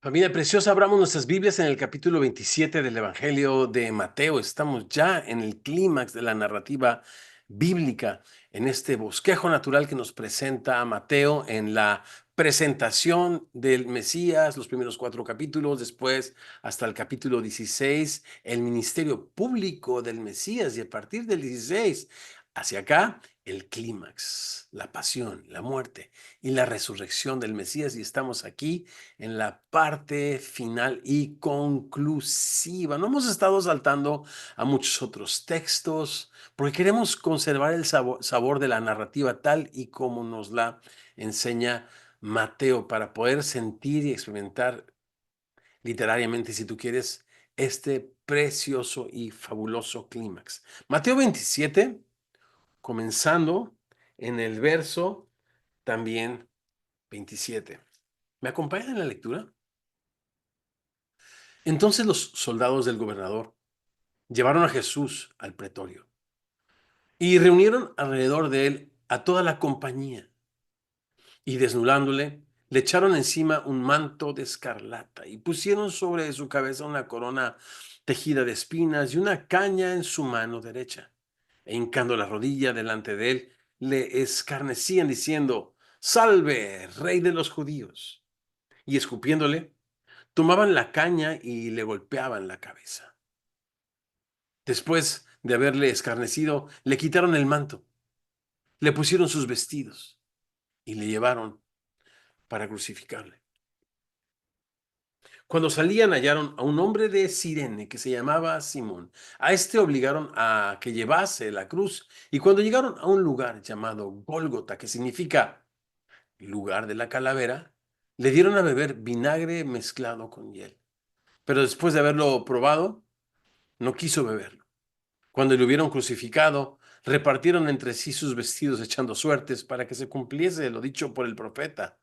Familia preciosa, abramos nuestras Biblias en el capítulo 27 del Evangelio de Mateo. Estamos ya en el clímax de la narrativa bíblica, en este bosquejo natural que nos presenta a Mateo en la presentación del Mesías, los primeros 4 capítulos, después hasta el capítulo 16, el ministerio público del Mesías, y a partir del 16 hacia acá, el clímax, la pasión, la muerte y la resurrección del Mesías. Y estamos aquí en la parte final y conclusiva. No hemos estado saltando a muchos otros textos porque queremos conservar el sabor de la narrativa tal y como nos la enseña Mateo, para poder sentir y experimentar literariamente, si tú quieres, este precioso y fabuloso clímax. Mateo 27, comenzando en el verso también 27. ¿Me acompañan en la lectura? Entonces los soldados del gobernador llevaron a Jesús al pretorio y reunieron alrededor de él a toda la compañía, y desnudándole, le echaron encima un manto de escarlata y pusieron sobre su cabeza una corona tejida de espinas y una caña en su mano derecha. E hincando la rodilla delante de él, le escarnecían diciendo: Salve, rey de los judíos. Y escupiéndole, tomaban la caña y le golpeaban la cabeza. Después de haberle escarnecido, le quitaron el manto, le pusieron sus vestidos y le llevaron para crucificarle. Cuando salían, hallaron a un hombre de Cirene que se llamaba Simón. A este obligaron a que llevase la cruz, y cuando llegaron a un lugar llamado Gólgota, que significa lugar de la calavera, le dieron a beber vinagre mezclado con hiel. Pero después de haberlo probado, no quiso beberlo. Cuando le hubieron crucificado, repartieron entre sí sus vestidos echando suertes para que se cumpliese lo dicho por el profeta.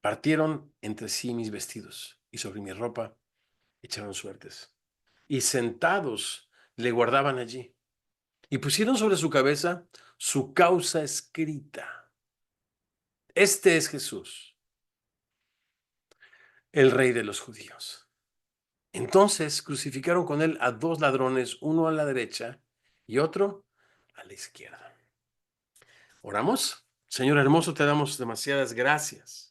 Partieron entre sí mis vestidos y sobre mi ropa echaron suertes. Y sentados le guardaban allí. Y pusieron sobre su cabeza su causa escrita: Este es Jesús, el Rey de los judíos. Entonces crucificaron con él a dos ladrones, uno a la derecha y otro a la izquierda. ¿Oramos? Señor hermoso, te damos demasiadas gracias.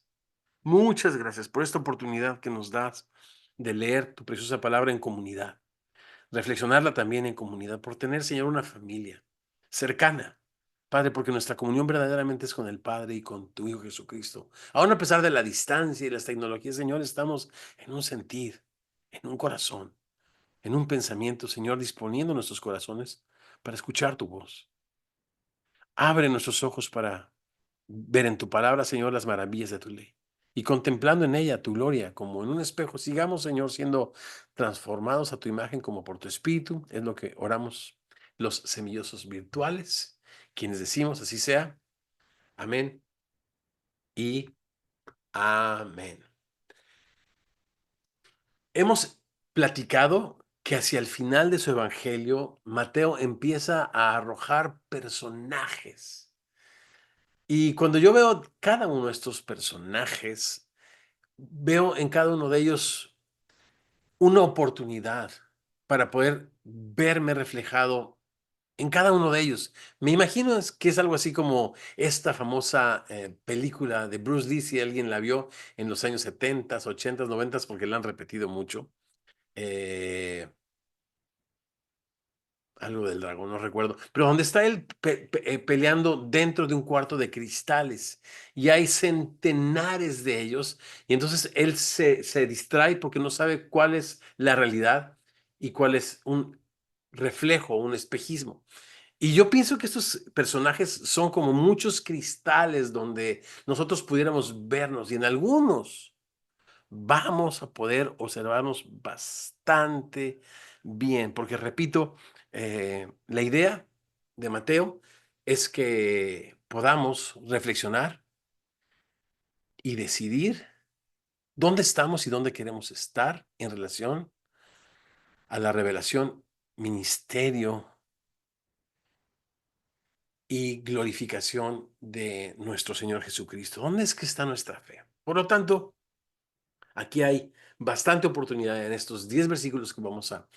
Muchas gracias por esta oportunidad que nos das de leer tu preciosa palabra en comunidad, reflexionarla también en comunidad, por tener, Señor, una familia cercana. Padre, porque nuestra comunión verdaderamente es con el Padre y con tu Hijo Jesucristo. Aún a pesar de la distancia y las tecnologías, Señor, estamos en un sentir, en un corazón, en un pensamiento, Señor, disponiendo nuestros corazones para escuchar tu voz. Abre nuestros ojos para ver en tu palabra, Señor, las maravillas de tu ley. Y contemplando en ella tu gloria como en un espejo, sigamos, Señor, siendo transformados a tu imagen como por tu Espíritu. Es lo que oramos los semillosos virtuales, quienes decimos así sea. Amén y amén. Hemos platicado que hacia el final de su evangelio, Mateo empieza a arrojar personajes. Y cuando yo veo cada uno de estos personajes, veo en cada uno de ellos una oportunidad para poder verme reflejado en cada uno de ellos. Me imagino que es algo así como esta famosa película de Bruce Lee, si alguien la vio en los años 70, 80, 90, porque la han repetido mucho. Eh, Algo del dragón, no recuerdo, pero donde está él peleando dentro de un cuarto de cristales, y hay centenares de ellos, y entonces él se distrae porque no sabe cuál es la realidad y cuál es un reflejo, un espejismo. Y yo pienso que estos personajes son como muchos cristales donde nosotros pudiéramos vernos, y en algunos vamos a poder observarnos bastante bien, porque repito, la idea de Mateo es que podamos reflexionar y decidir dónde estamos y dónde queremos estar en relación a la revelación, ministerio y glorificación de nuestro Señor Jesucristo. ¿Dónde es que está nuestra fe? Por lo tanto, Aquí hay bastante oportunidad en estos 10 versículos que vamos a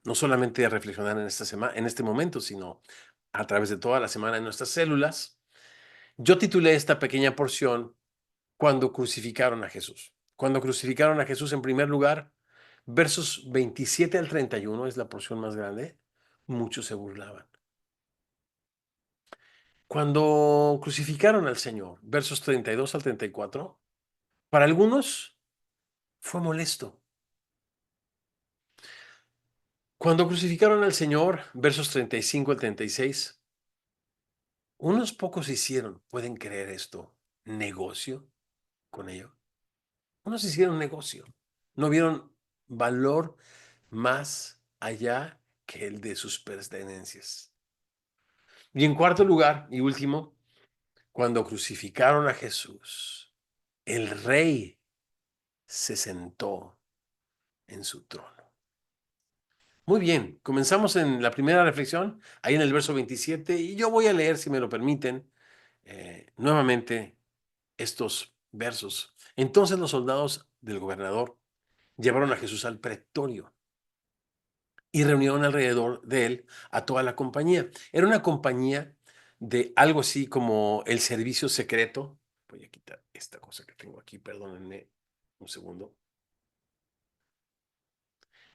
no solamente reflexionar en esta semana, en este momento, sino a través de toda la semana en nuestras células. Yo titulé esta pequeña porción Cuando crucificaron a Jesús. Cuando crucificaron a Jesús, en primer lugar, versos 27 al 31 es la porción más grande. Muchos se burlaban. Cuando crucificaron al Señor, versos 32 al 34, para algunos fue molesto. Cuando crucificaron al Señor, versos 35 al 36, unos pocos hicieron, ¿pueden creer esto? Negocio con ello. Unos hicieron negocio. No vieron valor más allá que el de sus pertenencias. Y en cuarto lugar y último, cuando crucificaron a Jesús, el rey se sentó en su trono. Muy bien, comenzamos en la primera reflexión, ahí en el verso 27, y yo voy a leer, si me lo permiten, nuevamente estos versos. Entonces los soldados del gobernador llevaron a Jesús al pretorio y reunieron alrededor de él a toda la compañía. Era una compañía de algo así como el servicio secreto. Voy a quitar esta cosa que tengo aquí, perdónenme un segundo.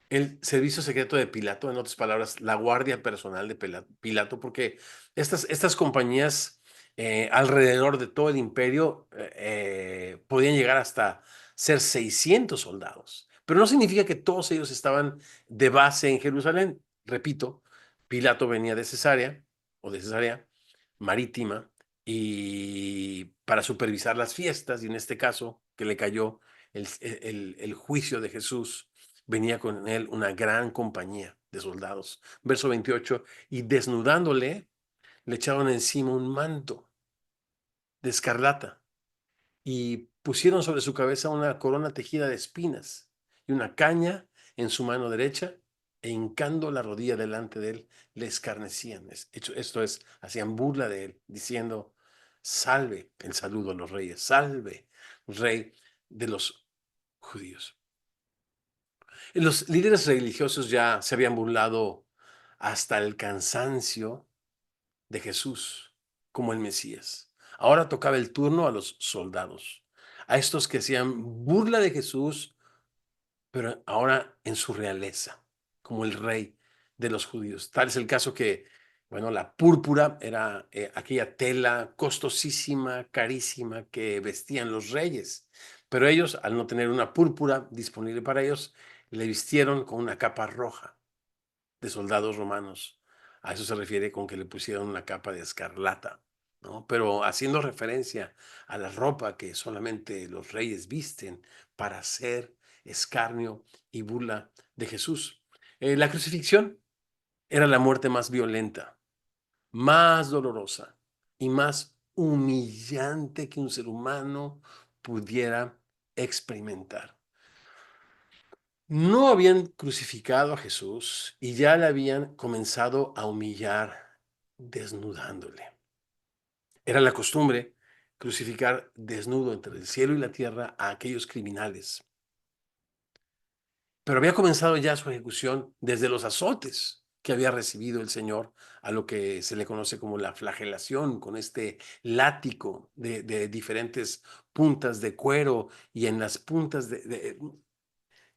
El servicio secreto de Pilato, en otras palabras, la guardia personal de Pilato, porque estas compañías alrededor de todo el imperio podían llegar hasta ser 600 soldados. Pero no significa que todos ellos estaban de base en Jerusalén. Repito, Pilato venía de Cesarea o de Cesarea Marítima y para supervisar las fiestas, y en este caso que le cayó el juicio de Jesús, venía con él una gran compañía de soldados. Verso 28, y desnudándole, le echaron encima un manto de escarlata y pusieron sobre su cabeza una corona tejida de espinas y una caña en su mano derecha, e hincando la rodilla delante de él, le escarnecían. Esto es, hacían burla de él, diciendo, salve, el saludo a los reyes, salve, rey de los judíos. Los líderes religiosos ya se habían burlado hasta el cansancio de Jesús como el Mesías. Ahora tocaba el turno a los soldados, a estos que hacían burla de Jesús, pero ahora en su realeza, como el rey de los judíos. Tal es el caso que, bueno, la púrpura era aquella tela costosísima, carísima que vestían los reyes, pero ellos, al no tener una púrpura disponible para ellos, le vistieron con una capa roja de soldados romanos. A eso se refiere con que le pusieron una capa de escarlata, ¿no? Pero haciendo referencia a la ropa que solamente los reyes visten para hacer escarnio y burla de Jesús. La crucifixión era la muerte más violenta, más dolorosa y más humillante que un ser humano pudiera experimentar. No habían crucificado a Jesús y ya le habían comenzado a humillar desnudándole. Era la costumbre crucificar desnudo entre el cielo y la tierra a aquellos criminales. Pero había comenzado ya su ejecución desde los azotes que había recibido el Señor, a lo que se le conoce como la flagelación, con este látigo de diferentes puntas de cuero, y en las puntas de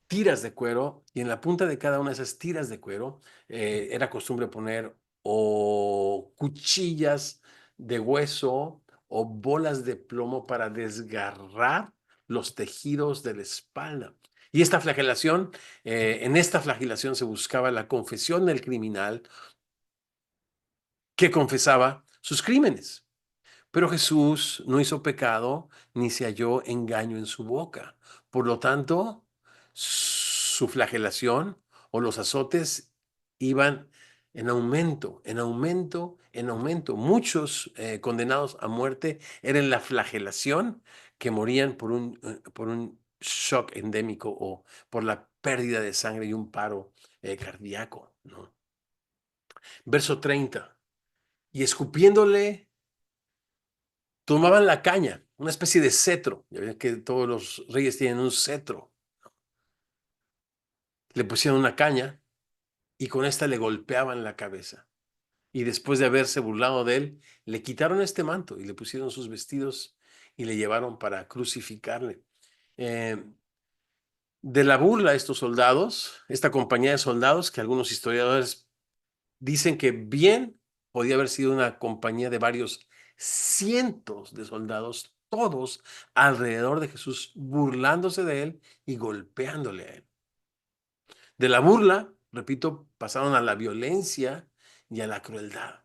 tiras de cuero, y en la punta de cada una de esas tiras de cuero era costumbre poner o cuchillas de hueso o bolas de plomo para desgarrar los tejidos de la espalda. Y esta flagelación, en esta flagelación se buscaba la confesión del criminal que confesaba sus crímenes. Pero Jesús no hizo pecado ni se halló engaño en su boca. Por lo tanto, su flagelación o los azotes iban en aumento, en aumento, en aumento. Muchos condenados a muerte eran la flagelación, que morían por un shock endémico o por la pérdida de sangre y un paro cardíaco, ¿no? Verso 30. Y escupiéndole Tomaban la caña, una especie de cetro. Ya ven que todos los reyes tienen un cetro. Le pusieron una caña y con esta le golpeaban la cabeza. Y después de haberse burlado de él, le quitaron este manto y le pusieron sus vestidos y le llevaron para crucificarle. Eh, de la burla de estos soldados, esta compañía de soldados, que algunos historiadores dicen que bien podía haber sido una compañía de varios cientos de soldados, todos alrededor de Jesús, burlándose de él y golpeándole a él. De la burla, repito, pasaron a la violencia y a la crueldad.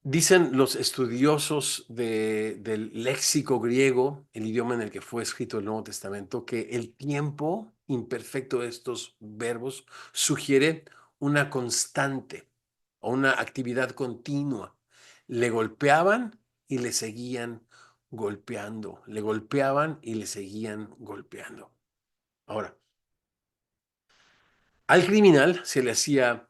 Dicen los estudiosos del léxico griego, el idioma en el que fue escrito el Nuevo Testamento, que el tiempo imperfecto de estos verbos sugiere una constante o una actividad continua. Le golpeaban y le seguían golpeando, le golpeaban y le seguían golpeando. Ahora, al criminal se le hacía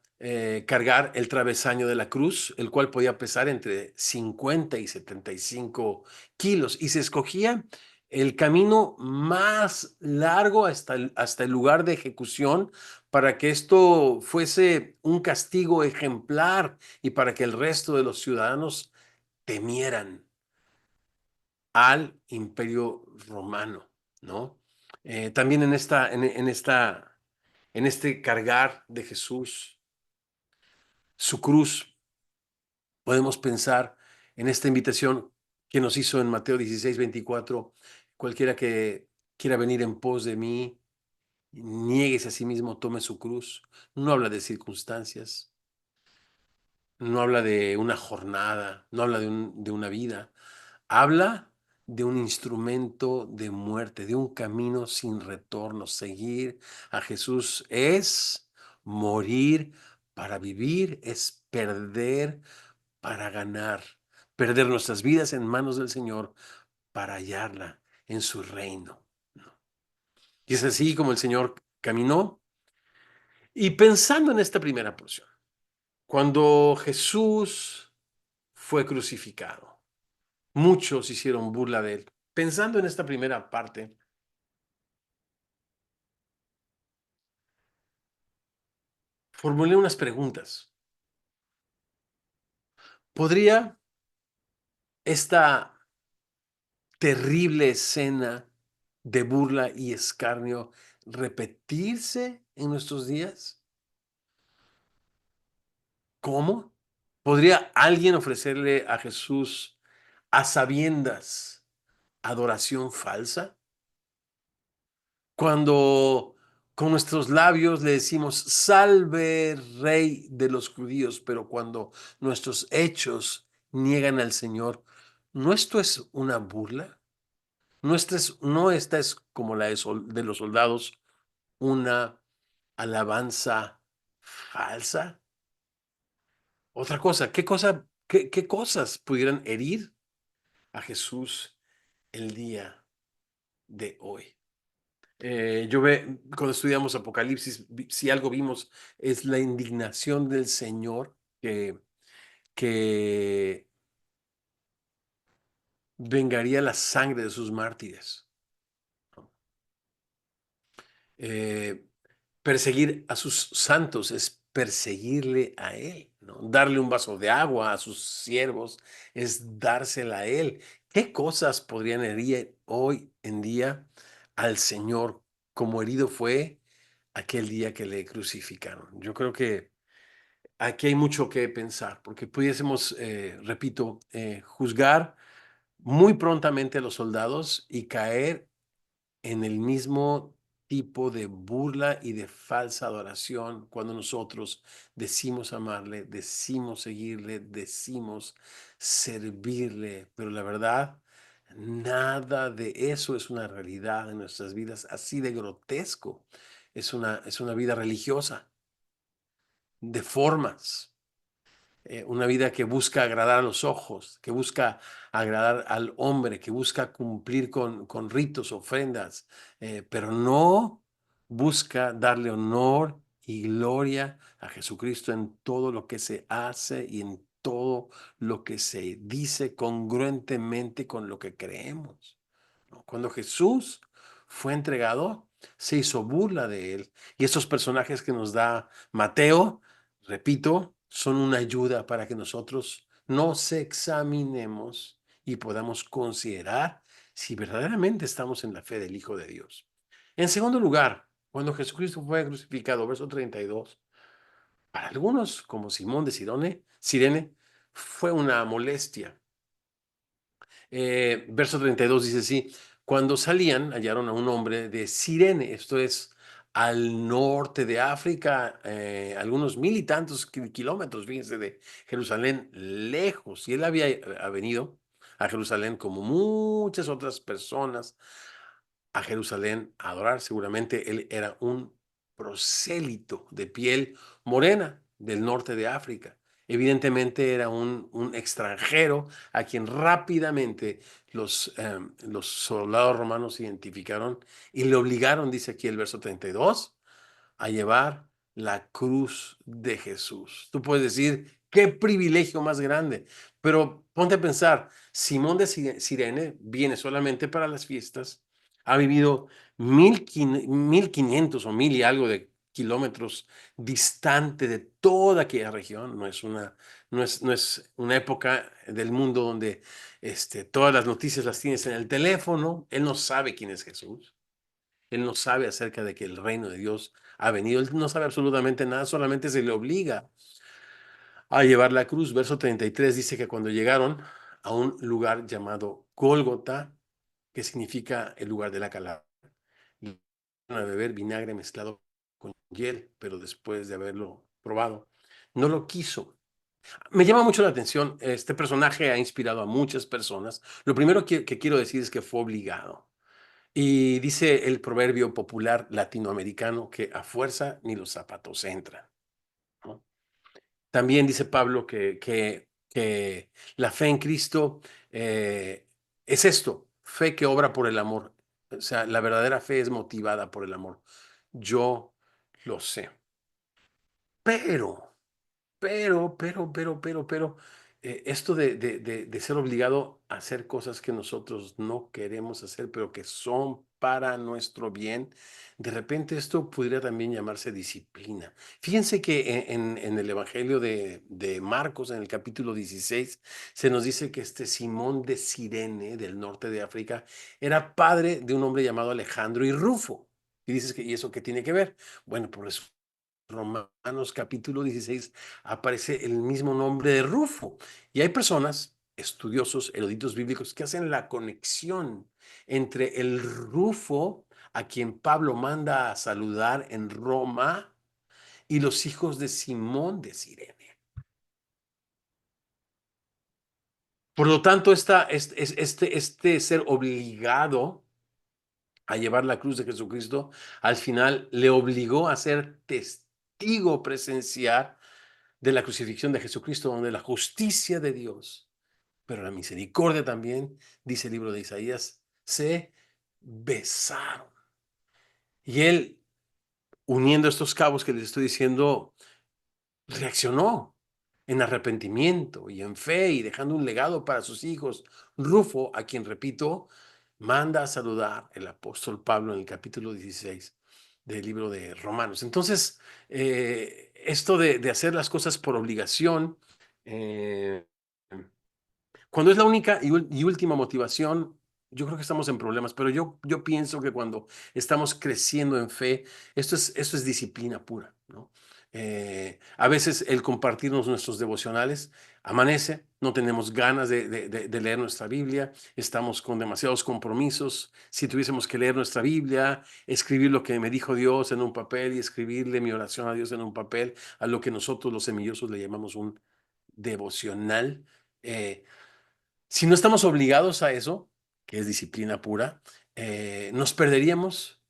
cargar el travesaño de la cruz, el cual podía pesar entre 50 y 75 kilos, y se escogía el camino más largo hasta el lugar de ejecución para que esto fuese un castigo ejemplar y para que el resto de los ciudadanos temieran al imperio romano, ¿no? También en este cargar de Jesús su cruz, podemos pensar en esta invitación que nos hizo en Mateo 16:24, cualquiera que quiera venir en pos de mí, niéguese a sí mismo, tome su cruz. No habla de circunstancias, no habla de una jornada, no habla de una vida, habla de un instrumento de muerte, de un camino sin retorno. Seguir a Jesús es morir para vivir, es perder para ganar, perder nuestras vidas en manos del Señor para hallarla en su reino, ¿no? Y es así como el Señor caminó. Y pensando en esta primera porción, cuando Jesús fue crucificado, muchos hicieron burla de él. Pensando en esta primera parte, formulé unas preguntas. ¿Podría esta terrible escena de burla y escarnio repetirse en nuestros días? ¿Cómo? ¿Podría alguien ofrecerle a Jesús a sabiendas adoración falsa? Cuando con nuestros labios le decimos, salve Rey de los judíos, pero cuando nuestros hechos niegan al Señor, ¿no esto es una burla? ¿No esta es como la de los soldados, una alabanza falsa? Otra cosa, qué cosas pudieran herir a Jesús el día de hoy? Cuando estudiamos Apocalipsis, si algo vimos es la indignación del Señor que vengaría la sangre de sus mártires. ¿No? Eh, Perseguir a sus santos es perseguirle a Él, ¿no? Darle un vaso de agua a sus siervos es dársela a Él. ¿Qué cosas podrían herir hoy en día al Señor como herido fue aquel día que le crucificaron? Yo creo que aquí hay mucho que pensar, porque pudiésemos, repito, juzgar muy prontamente a los soldados y caer en el mismo tipo de burla y de falsa adoración cuando nosotros decimos amarle, decimos seguirle, decimos servirle, pero la verdad, nada de eso es una realidad en nuestras vidas, así de grotesco. Es una vida religiosa, de formas, una vida que busca agradar a los ojos, que busca agradar al hombre, que busca cumplir con ritos, ofrendas, pero no busca darle honor y gloria a Jesucristo en todo lo que se hace y en todo lo que se dice congruentemente con lo que creemos, ¿no? Cuando Jesús fue entregado, se hizo burla de él. Y estos personajes que nos da Mateo, repito, son una ayuda para que nosotros nos examinemos y podamos considerar si verdaderamente estamos en la fe del Hijo de Dios. En segundo lugar, cuando Jesucristo fue crucificado, verso 32, para algunos, como Simón de Sirene, fue una molestia. Verso 32 dice así, cuando salían hallaron a un hombre de Cirene, esto es al norte de África, algunos mil y tantos kilómetros, fíjense, de Jerusalén, lejos. Y él había venido a Jerusalén como muchas otras personas a Jerusalén a adorar. Seguramente él era un prosélito de piel morena del norte de África. Evidentemente era un extranjero a quien rápidamente los soldados romanos identificaron y le obligaron, dice aquí el verso 32, a llevar la cruz de Jesús. Tú puedes decir, qué privilegio más grande, pero ponte a pensar, Simón de Sirene viene solamente para las fiestas, ha vivido 1500 o 1000 y algo de kilómetros distante de toda aquella región. No es una época del mundo donde todas las noticias las tienes en el teléfono. Él no sabe quién es Jesús. Él no sabe acerca de que el reino de Dios ha venido. Él no sabe absolutamente nada, solamente se le obliga a llevar la cruz. Verso 33 dice que cuando llegaron a un lugar llamado Gólgota, que significa el lugar de la calavera, le dieron a beber vinagre mezclado con hiel, pero después de haberlo probado, no lo quiso. Me llama mucho la atención, este personaje ha inspirado a muchas personas. Lo primero que quiero decir es que fue obligado. Y dice el proverbio popular latinoamericano que a fuerza ni los zapatos entran, ¿no? También dice Pablo que la fe en Cristo es esto, fe que obra por el amor. O sea, la verdadera fe es motivada por el amor. Yo lo sé. Pero esto de ser obligado a hacer cosas que nosotros no queremos hacer, pero que son para nuestro bien, de repente esto pudiera también llamarse disciplina. Fíjense que en el Evangelio de Marcos, en el capítulo 16, se nos dice que este Simón de Cirene, del norte de África, era padre de un hombre llamado Alejandro y Rufo. Y dices que, ¿y eso qué tiene que ver? Bueno, por eso Romanos capítulo 16 aparece el mismo nombre de Rufo. Y hay personas, estudiosos, eruditos bíblicos, que hacen la conexión entre el Rufo, a quien Pablo manda a saludar en Roma, y los hijos de Simón de Cirene. Por lo tanto, este ser obligado a llevar la cruz de Jesucristo, al final le obligó a ser testigo presencial de la crucifixión de Jesucristo, donde la justicia de Dios, pero la misericordia también, dice el libro de Isaías, se besaron. Y él, uniendo estos cabos que les estoy diciendo, reaccionó en arrepentimiento y en fe y dejando un legado para sus hijos. Rufo, a quien, repito, manda a saludar el apóstol Pablo en el capítulo 16 del libro de Romanos. Entonces, esto de hacer las cosas por obligación, eh, cuando es la única y última motivación, yo creo que estamos en problemas, pero yo pienso que cuando estamos creciendo en fe, esto es disciplina pura, ¿no? A veces el compartirnos nuestros devocionales amanece, no tenemos ganas de leer nuestra Biblia, estamos con demasiados compromisos. Si tuviésemos que leer nuestra Biblia, escribir lo que me dijo Dios en un papel y escribirle mi oración a Dios en un papel, a lo que nosotros los semillosos le llamamos un devocional. Si no estamos obligados a eso, que es disciplina pura, nos perderíamos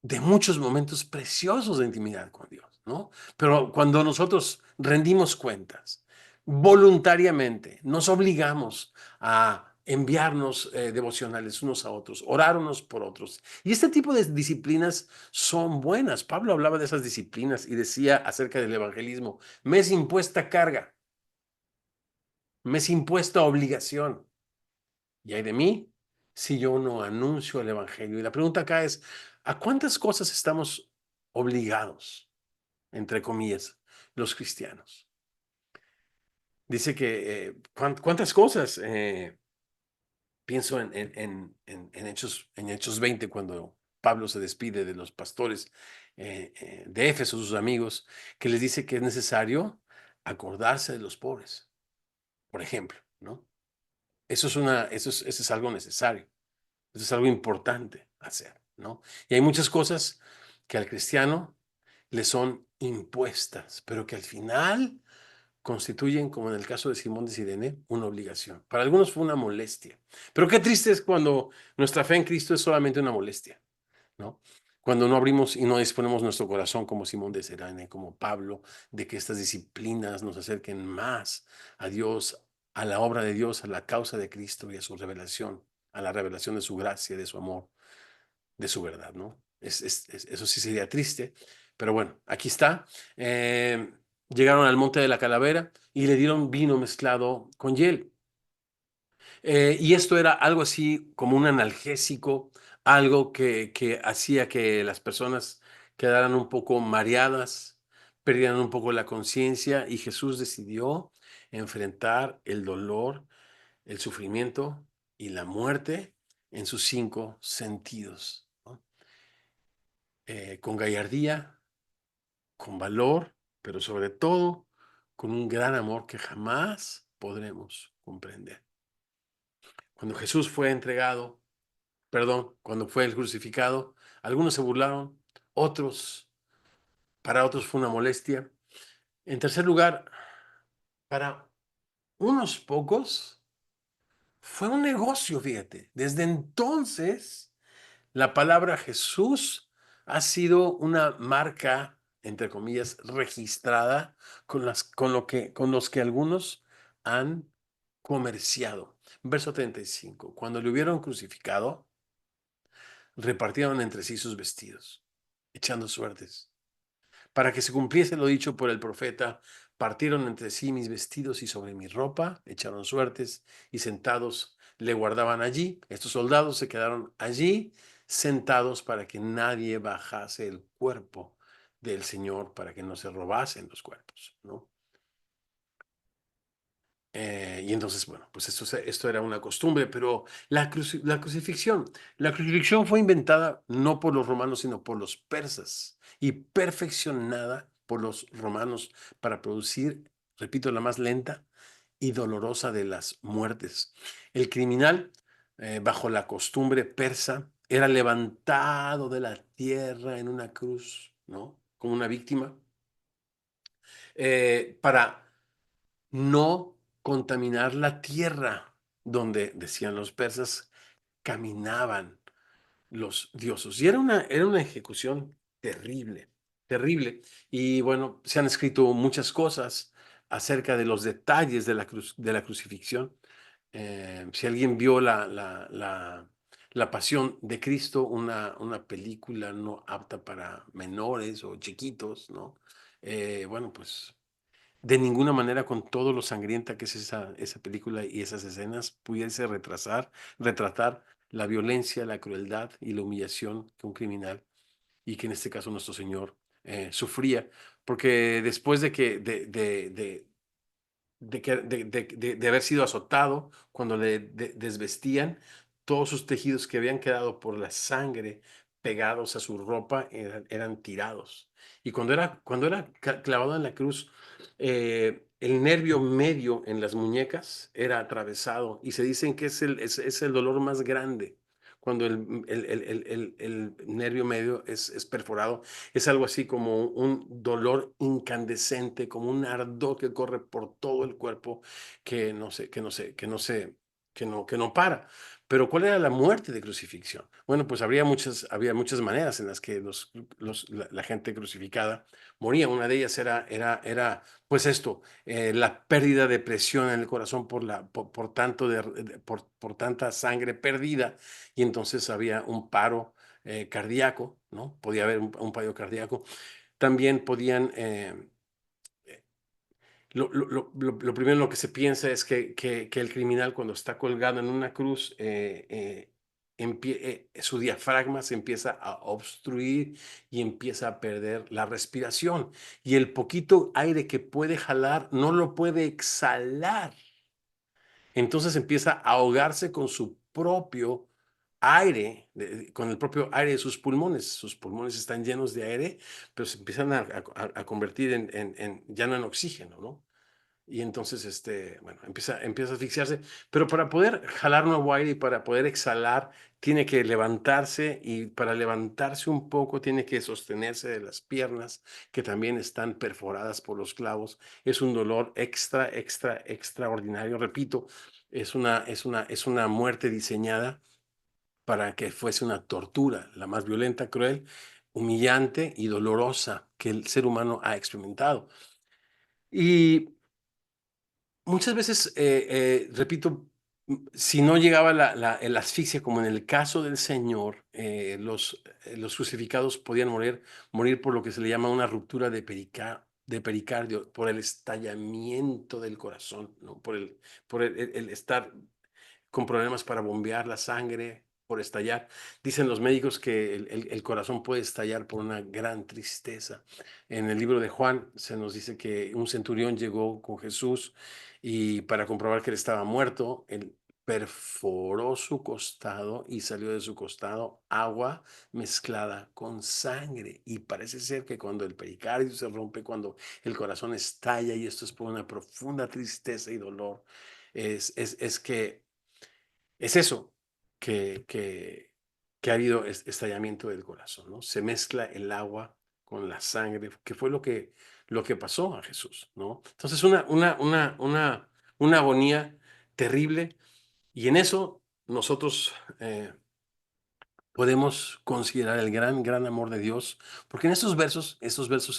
de muchos momentos preciosos de intimidad con Dios, ¿no? Pero cuando nosotros rendimos cuentas voluntariamente, nos obligamos a enviarnos devocionales unos a otros, orar unos por otros. Y este tipo de disciplinas son buenas. Pablo hablaba de esas disciplinas y decía acerca del evangelismo, me es impuesta carga. Me es impuesta obligación. Y hay de mí si yo no anuncio el evangelio. Y la pregunta acá es, ¿a cuántas cosas estamos obligados, entre comillas, los cristianos? Dice que, ¿cuántas cosas? Pienso en Hechos 20, cuando Pablo se despide de los pastores de Éfeso, sus amigos, que les dice que es necesario acordarse de los pobres, por ejemplo, ¿no? Eso es algo necesario, eso es algo importante hacer, ¿no? Y hay muchas cosas que al cristiano le son impuestas, pero que al final constituyen, como en el caso de Simón de Sirene, una obligación. Para algunos fue una molestia. Pero qué triste es cuando nuestra fe en Cristo es solamente una molestia, ¿no? Cuando no abrimos y no disponemos nuestro corazón como Simón de Sirene, como Pablo, de que estas disciplinas nos acerquen más a Dios, a la obra de Dios, a la causa de Cristo y a su revelación, a la revelación de su gracia, de su amor, de su verdad, ¿no? Eso sí sería triste, pero bueno, aquí está. Llegaron al monte de la calavera y le dieron vino mezclado con hiel. Y esto era algo así como un analgésico, algo que hacía que las personas quedaran un poco mareadas, perdieran un poco la conciencia, y Jesús decidió enfrentar el dolor, el sufrimiento y la muerte en sus 5 sentidos, ¿no? Con gallardía, con valor, pero sobre todo con un gran amor que jamás podremos comprender. Cuando Jesús fue entregado, perdón, cuando fue el crucificado, algunos se burlaron, otros, para otros fue una molestia. En tercer lugar, para unos pocos fue un negocio, fíjate. Desde entonces, la palabra Jesús ha sido una marca, entre comillas, registrada con los que algunos han comerciado. Verso 35. Cuando le hubieron crucificado, repartieron entre sí sus vestidos, echando suertes. Para que se cumpliese lo dicho por el profeta, partieron entre sí mis vestidos y sobre mi ropa echaron suertes, y sentados le guardaban allí. Estos soldados se quedaron allí sentados para que nadie bajase el cuerpo del Señor, para que no se robasen los cuerpos, ¿no? Y entonces, bueno, pues esto era una costumbre, pero la crucifixión fue inventada no por los romanos, sino por los persas, y perfeccionada por los romanos para producir, repito, la más lenta y dolorosa de las muertes. El criminal, bajo la costumbre persa, era levantado de la tierra en una cruz, ¿no? Como una víctima, para no contaminar la tierra donde, decían los persas, caminaban los dioses. Y era una ejecución terrible, terrible. Y bueno, se han escrito muchas cosas acerca de los detalles de la crucifixión. Si alguien vio la Pasión de Cristo, una película no apta para menores o chiquitos, ¿no? Bueno, pues de ninguna manera, con todo lo sangrienta que es esa película y esas escenas, pudiese retratar la violencia, la crueldad y la humillación que un criminal, y que en este caso nuestro Señor, sufría. Porque después de haber sido azotado, cuando le desvestían, todos sus tejidos que habían quedado por la sangre pegados a su ropa eran tirados. Y cuando era clavado en la cruz, el nervio medio en las muñecas era atravesado, y se dicen que es el dolor más grande. Cuando el nervio medio es perforado, es algo así como un dolor incandescente, como un ardor que corre por todo el cuerpo, que no para. Pero ¿cuál era la muerte de crucifixión? Bueno, pues había muchas maneras en las que la gente crucificada moría. Una de ellas era pues esto, la pérdida de presión en el corazón por tanta sangre perdida, y entonces había un paro cardíaco, ¿no? Podía haber un paro cardíaco. También podían Lo primero en lo que se piensa es que el criminal, cuando está colgado en una cruz, su diafragma se empieza a obstruir y empieza a perder la respiración. Y el poquito aire que puede jalar no lo puede exhalar. Entonces empieza a ahogarse con su propio aire, con el propio aire de sus pulmones. Sus pulmones están llenos de aire, pero se empiezan a convertir ya no en oxígeno, ¿no? Y entonces, bueno, empieza a asfixiarse, pero para poder jalar nuevo aire y para poder exhalar, tiene que levantarse, y para levantarse un poco tiene que sostenerse de las piernas, que también están perforadas por los clavos. Es un dolor extraordinario. Repito, es una muerte diseñada para que fuese una tortura, la más violenta, cruel, humillante y dolorosa que el ser humano ha experimentado. Y muchas veces, repito, si no llegaba el asfixia, como en el caso del Señor, los crucificados podían morir por lo que se le llama una ruptura de pericardio, por el estallamiento del corazón, ¿no? Por el estar con problemas para bombear la sangre, por estallar. Dicen los médicos que el corazón puede estallar por una gran tristeza. En el libro de Juan se nos dice que un centurión llegó con Jesús, y para comprobar que él estaba muerto, él perforó su costado y salió de su costado agua mezclada con sangre. Y parece ser que cuando el pericardio se rompe, cuando el corazón estalla, y esto es por una profunda tristeza y dolor, es que es eso, que ha habido estallamiento del corazón, ¿no? Se mezcla el agua con la sangre, que fue lo que pasó a Jesús, ¿no? Entonces, una agonía terrible, y en eso nosotros podemos considerar el gran, gran amor de Dios, porque en estos versos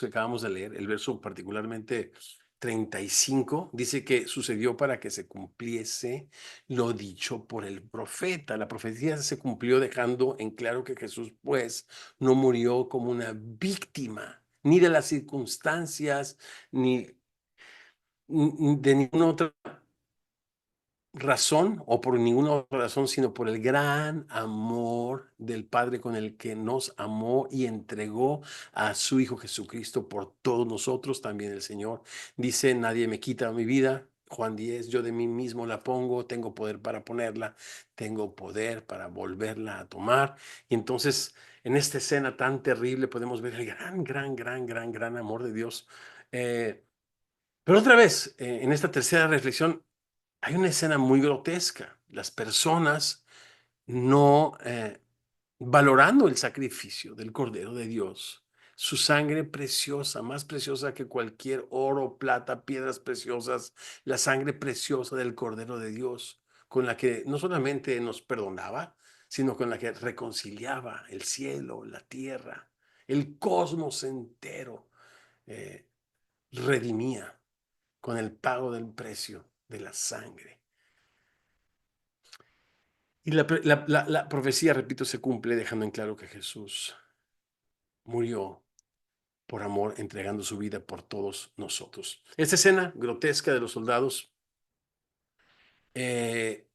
que acabamos de leer, el verso particularmente 35, dice que sucedió para que se cumpliese lo dicho por el profeta. La profecía se cumplió, dejando en claro que Jesús, pues, no murió como una víctima, ni de las circunstancias, ni de ninguna otra razón, o por ninguna otra razón, sino por el gran amor del Padre con el que nos amó y entregó a su Hijo Jesucristo por todos nosotros. También el Señor dice: nadie me quita mi vida. Juan 10, yo de mí mismo la pongo, tengo poder para ponerla, tengo poder para volverla a tomar. Y entonces, en esta escena tan terrible, podemos ver el gran, gran, gran, gran, gran amor de Dios. Pero otra vez, en esta tercera reflexión, hay una escena muy grotesca. Las personas no valorando el sacrificio del Cordero de Dios, su sangre preciosa, más preciosa que cualquier oro, plata, piedras preciosas, la sangre preciosa del Cordero de Dios, con la que no solamente nos perdonaba, sino con la que reconciliaba el cielo, la tierra, el cosmos entero, eh, redimía con el pago del precio de la sangre. Y la profecía, repito, se cumple, dejando en claro que Jesús murió por amor, entregando su vida por todos nosotros. Esta escena grotesca de los soldados, eh,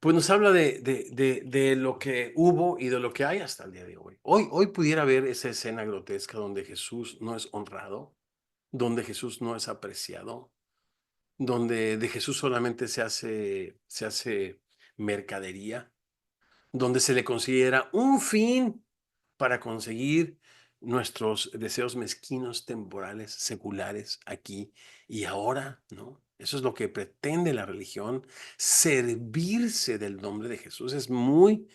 pues nos habla de lo que hubo y de lo que hay hasta el día de hoy. Hoy pudiera ver esa escena grotesca donde Jesús no es honrado, donde Jesús no es apreciado, donde de Jesús solamente se hace mercadería, donde se le considera un fin para conseguir nuestros deseos mezquinos, temporales, seculares, aquí y ahora, ¿no? Eso es lo que pretende la religión, servirse del nombre de Jesús. Es muy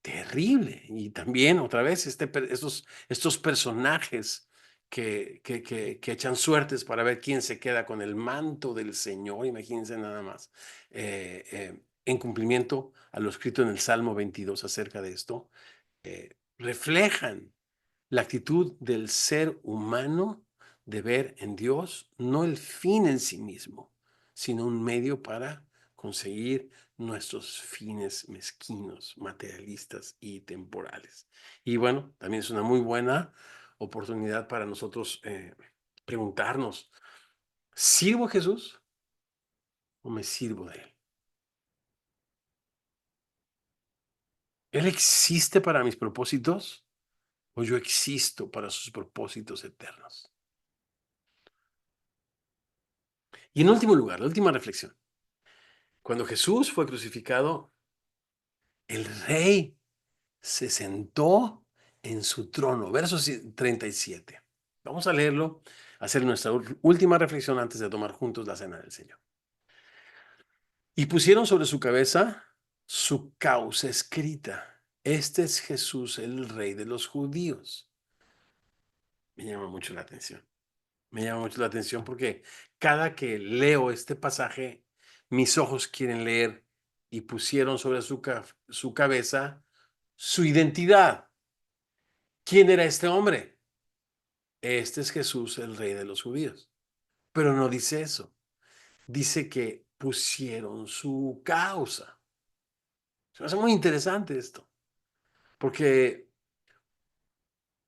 terrible. Y también, otra vez, estos personajes que echan suertes para ver quién se queda con el manto del Señor, imagínense nada más, en cumplimiento a lo escrito en el Salmo 22 acerca de esto, reflejan la actitud del ser humano de ver en Dios no el fin en sí mismo, sino un medio para conseguir nuestros fines mezquinos, materialistas y temporales. Y bueno, también es una muy buena oportunidad para nosotros preguntarnos, ¿Sirvo a Jesús o me sirvo de Él? ¿Él existe para mis propósitos o yo existo para sus propósitos eternos? Y en último lugar, la última reflexión. Cuando Jesús fue crucificado, el rey se sentó en su trono. Verso 37. Vamos a leerlo, hacer nuestra última reflexión antes de tomar juntos la cena del Señor. Y pusieron sobre su cabeza su causa escrita. Este es Jesús, el rey de los judíos. Me llama mucho la atención. Me llama mucho la atención porque cada que leo este pasaje, mis ojos quieren leer y pusieron sobre su cabeza su identidad. ¿Quién era este hombre? Este es Jesús, el rey de los judíos. Pero no dice eso. Dice que pusieron su causa. Se me hace muy interesante esto, porque,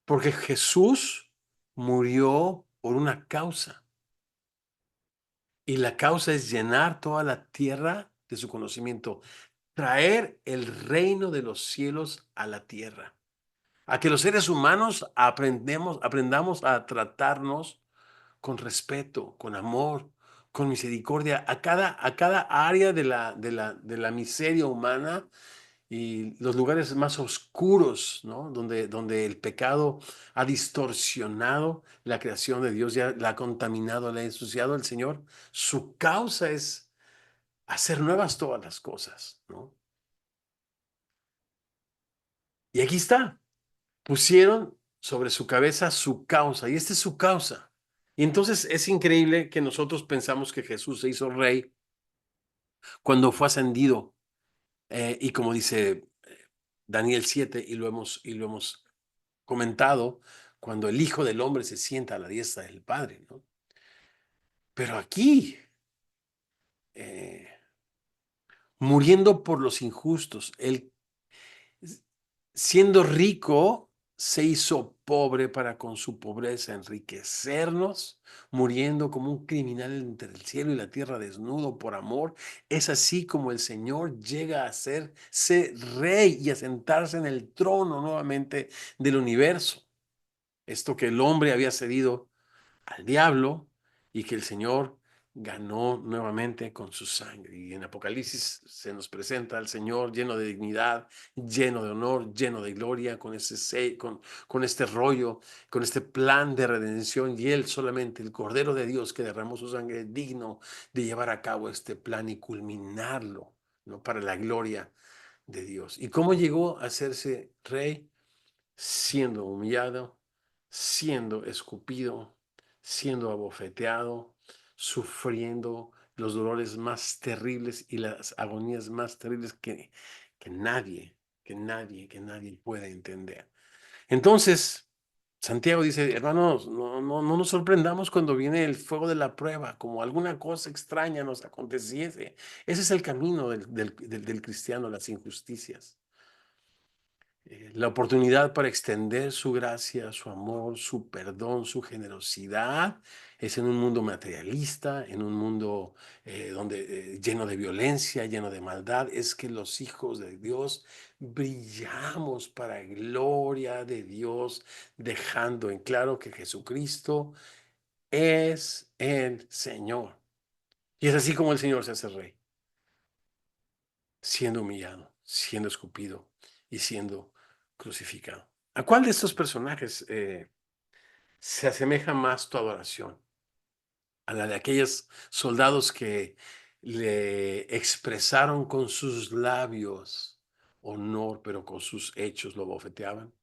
porque Jesús murió por una causa. Y la causa es llenar toda la tierra de su conocimiento, traer el reino de los cielos a la tierra, a que los seres humanos aprendamos a tratarnos con respeto, con amor, con misericordia, a cada área de la miseria humana y los lugares más oscuros, ¿no? Donde el pecado ha distorsionado la creación de Dios, ya la ha contaminado, la ha ensuciado el Señor. Su causa es hacer nuevas todas las cosas, ¿no? Y aquí está, pusieron sobre su cabeza su causa, y esta es su causa. Y entonces es increíble que nosotros pensamos que Jesús se hizo rey cuando fue ascendido, y como dice Daniel 7, y lo hemos comentado, cuando el Hijo del Hombre se sienta a la diestra del Padre, ¿no? Pero aquí, eh, muriendo por los injustos, él siendo rico, se hizo pobre para con su pobreza enriquecernos, muriendo como un criminal entre el cielo y la tierra desnudo por amor. Es así como el Señor llega a ser rey y a sentarse en el trono nuevamente del universo. Esto que el hombre había cedido al diablo y que el Señor ganó nuevamente con su sangre. Y en Apocalipsis se nos presenta al Señor lleno de dignidad, lleno de honor, lleno de gloria, con este rollo, con este plan de redención. Y Él solamente, el Cordero de Dios que derramó su sangre, digno de llevar a cabo este plan y culminarlo, ¿no? Para la gloria de Dios. ¿Y cómo llegó a hacerse rey? Siendo humillado, siendo escupido, siendo abofeteado, sufriendo los dolores más terribles y las agonías más terribles que nadie, que nadie puede entender. Entonces, Santiago dice, hermanos, no nos sorprendamos cuando viene el fuego de la prueba, como alguna cosa extraña nos aconteciese. Ese es el camino del cristiano, las injusticias. La oportunidad para extender su gracia, su amor, su perdón, su generosidad es en un mundo materialista, en un mundo lleno de violencia, lleno de maldad. Es que los hijos de Dios brillamos para gloria de Dios, dejando en claro que Jesucristo es el Señor. Y es así como el Señor se hace rey, siendo humillado, siendo escupido y siendo crucificado. ¿A cuál de estos personajes se asemeja más tu adoración? ¿A la de aquellos soldados que le expresaron con sus labios honor, pero con sus hechos lo bofeteaban,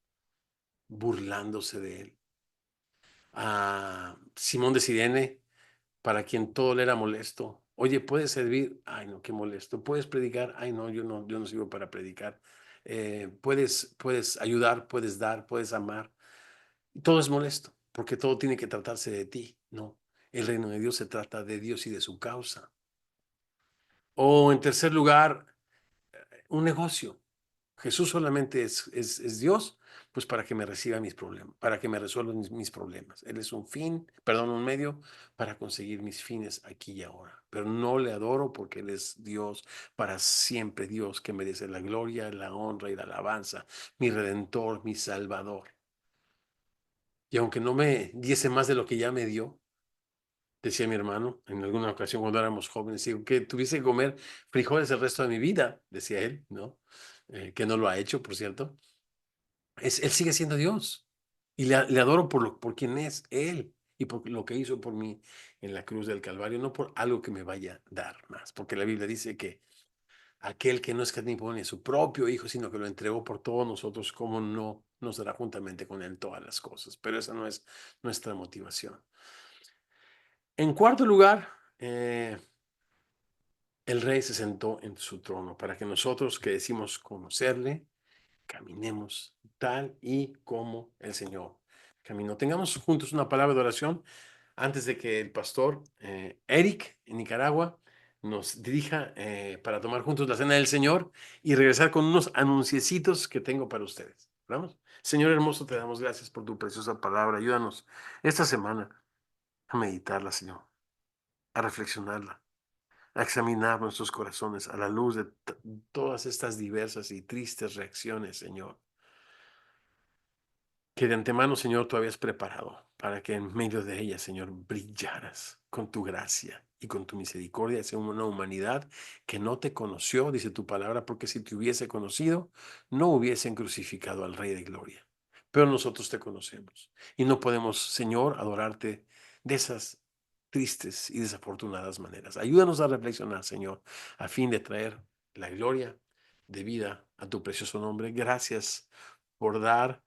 burlándose de él? ¿A Simón de Sirene, para quien todo le era molesto? Oye, ¿puedes servir? Ay, no, qué molesto. ¿Puedes predicar? Ay, no, yo no sirvo para predicar. ¿Puedes ayudar? ¿Puedes dar? ¿Puedes amar? Todo es molesto, porque todo tiene que tratarse de ti, ¿no? El reino de Dios se trata de Dios y de su causa. O en tercer lugar, un negocio. Jesús solamente es Dios, pues para que me reciba mis problemas, para que me resuelva mis problemas. Él es un fin, perdón, un medio para conseguir mis fines aquí y ahora. Pero no le adoro porque Él es Dios para siempre, Dios que merece la gloria, la honra y la alabanza, mi Redentor, mi Salvador. Y aunque no me diese más de lo que ya me dio, decía mi hermano en alguna ocasión cuando éramos jóvenes, digo, que tuviese que comer frijoles el resto de mi vida, decía él, ¿no? Que no lo ha hecho, por cierto. Él sigue siendo Dios y le adoro por quien es Él y por lo que hizo por mí en la cruz del Calvario, no por algo que me vaya a dar más, porque la Biblia dice que aquel que no escatimó ni a su propio Hijo, sino que lo entregó por todos nosotros, ¿cómo no nos dará juntamente con Él todas las cosas? Pero esa no es nuestra motivación. En cuarto lugar, el rey se sentó en su trono para que nosotros que decimos conocerle, caminemos tal y como el Señor caminó. Tengamos juntos una palabra de oración antes de que el pastor Eric en Nicaragua nos dirija para tomar juntos la cena del Señor y regresar con unos anunciecitos que tengo para ustedes. ¿Vamos? Señor hermoso, te damos gracias por tu preciosa palabra. Ayúdanos esta semana a meditarla, Señor, a reflexionarla, a examinar nuestros corazones a la luz de todas estas diversas y tristes reacciones, Señor, que de antemano, Señor, tú habías preparado para que en medio de ellas, Señor, brillaras con tu gracia y con tu misericordia hacia una humanidad que no te conoció, dice tu palabra, porque si te hubiese conocido, no hubiesen crucificado al Rey de Gloria. Pero nosotros te conocemos y no podemos, Señor, adorarte de esas tristes y desafortunadas maneras. Ayúdanos a reflexionar, Señor, a fin de traer la gloria de vida a tu precioso nombre. Gracias por dar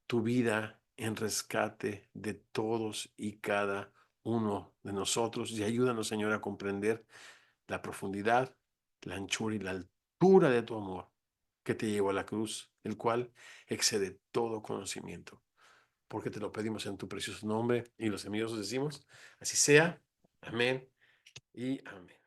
tu vida en rescate de todos y cada uno de nosotros y ayúdanos, Señor, a comprender la profundidad, la anchura y la altura de tu amor que te llevó a la cruz, el cual excede todo conocimiento. Porque te lo pedimos en tu precioso nombre y los amigos decimos, así sea, amén y amén.